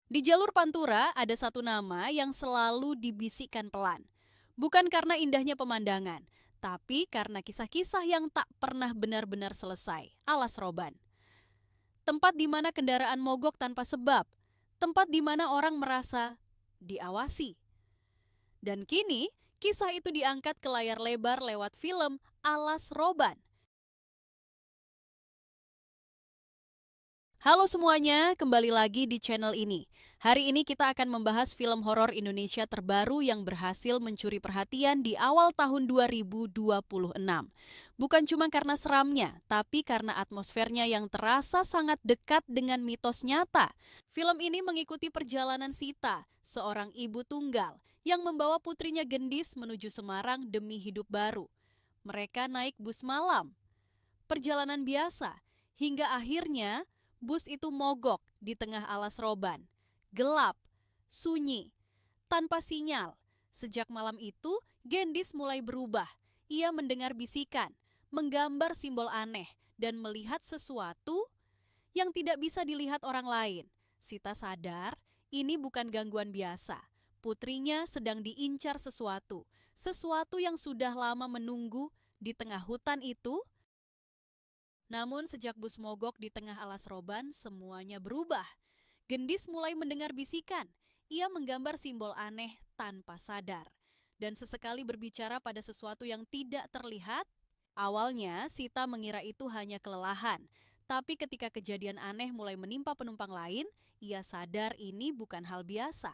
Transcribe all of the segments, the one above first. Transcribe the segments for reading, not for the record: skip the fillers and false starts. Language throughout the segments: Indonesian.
Di jalur Pantura ada satu nama yang selalu dibisikkan pelan. Bukan karena indahnya pemandangan, tapi karena kisah-kisah yang tak pernah benar-benar selesai. Alas Roban. Tempat di mana kendaraan mogok tanpa sebab. Tempat di mana orang merasa diawasi. Dan kini, kisah itu diangkat ke layar lebar lewat film Alas Roban. Halo semuanya, kembali lagi di channel ini. Hari ini kita akan membahas film horor Indonesia terbaru yang berhasil mencuri perhatian di awal tahun 2026. Bukan cuma karena seramnya, tapi karena atmosfernya yang terasa sangat dekat dengan mitos nyata. Film ini mengikuti perjalanan Sita, seorang ibu tunggal yang membawa putrinya Gendis menuju Semarang demi hidup baru. Mereka naik bus malam, perjalanan biasa, hingga akhirnya bus itu mogok di tengah alas roban. Gelap, sunyi, tanpa sinyal. Sejak malam itu, Gendis mulai berubah. Ia mendengar bisikan, menggambar simbol aneh, dan melihat sesuatu yang tidak bisa dilihat orang lain. Sita sadar ini bukan gangguan biasa. Putrinya sedang diincar sesuatu yang sudah lama menunggu di tengah hutan itu. Namun sejak bus mogok di tengah alas roban, semuanya berubah. Gendis mulai mendengar bisikan. Ia menggambar simbol aneh tanpa sadar. Dan sesekali berbicara pada sesuatu yang tidak terlihat. Awalnya, Sita mengira itu hanya kelelahan. Tapi ketika kejadian aneh mulai menimpa penumpang lain, ia sadar ini bukan hal biasa.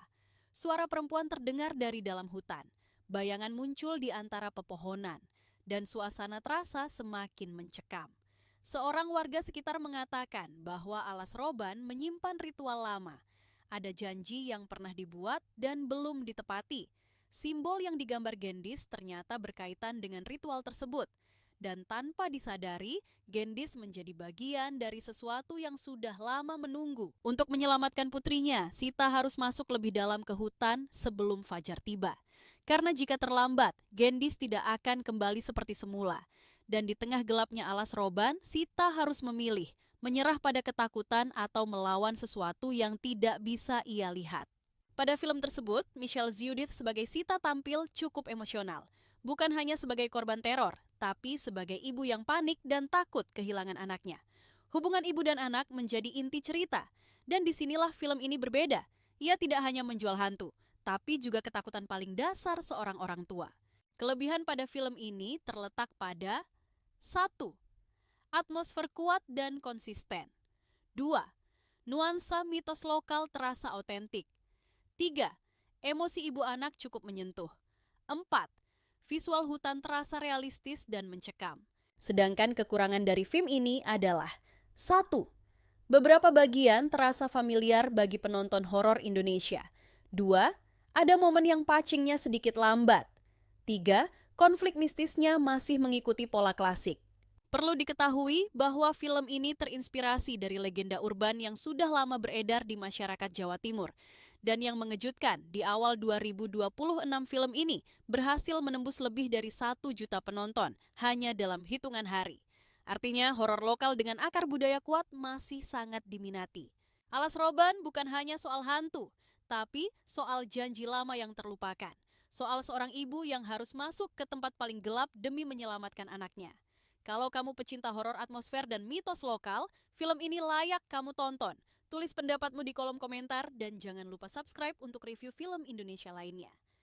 Suara perempuan terdengar dari dalam hutan. Bayangan muncul di antara pepohonan. Dan suasana terasa semakin mencekam. Seorang warga sekitar mengatakan bahwa alas roban menyimpan ritual lama. Ada janji yang pernah dibuat dan belum ditepati. Simbol yang digambar Gendis ternyata berkaitan dengan ritual tersebut. Dan tanpa disadari, Gendis menjadi bagian dari sesuatu yang sudah lama menunggu. Untuk menyelamatkan putrinya, Sita harus masuk lebih dalam ke hutan sebelum fajar tiba. Karena jika terlambat, Gendis tidak akan kembali seperti semula. Dan di tengah gelapnya alas roban, Sita harus memilih, menyerah pada ketakutan atau melawan sesuatu yang tidak bisa ia lihat. Pada film tersebut, Michelle Ziudith sebagai Sita tampil cukup emosional. Bukan hanya sebagai korban teror, tapi sebagai ibu yang panik dan takut kehilangan anaknya. Hubungan ibu dan anak menjadi inti cerita. Dan disinilah film ini berbeda. Ia tidak hanya menjual hantu, tapi juga ketakutan paling dasar seorang orang tua. Kelebihan pada film ini terletak pada 1. Atmosfer kuat dan konsisten. 2. Nuansa mitos lokal terasa autentik. 3. Emosi ibu anak cukup menyentuh. 4. Visual hutan terasa realistis dan mencekam. Sedangkan kekurangan dari film ini adalah 1. Beberapa bagian terasa familiar bagi penonton horor Indonesia. 2. Ada momen yang pacingnya sedikit lambat. 3. Konflik mistisnya masih mengikuti pola klasik. Perlu diketahui bahwa film ini terinspirasi dari legenda urban yang sudah lama beredar di masyarakat Jawa Timur. Dan yang mengejutkan, di awal 2026 film ini berhasil menembus lebih dari 1 juta penonton hanya dalam hitungan hari. Artinya, horor lokal dengan akar budaya kuat masih sangat diminati. Alas Roban bukan hanya soal hantu, tapi soal janji lama yang terlupakan. Soal seorang ibu yang harus masuk ke tempat paling gelap demi menyelamatkan anaknya. Kalau kamu pecinta horor atmosfer dan mitos lokal, film ini layak kamu tonton. Tulis pendapatmu di kolom komentar dan jangan lupa subscribe untuk review film Indonesia lainnya.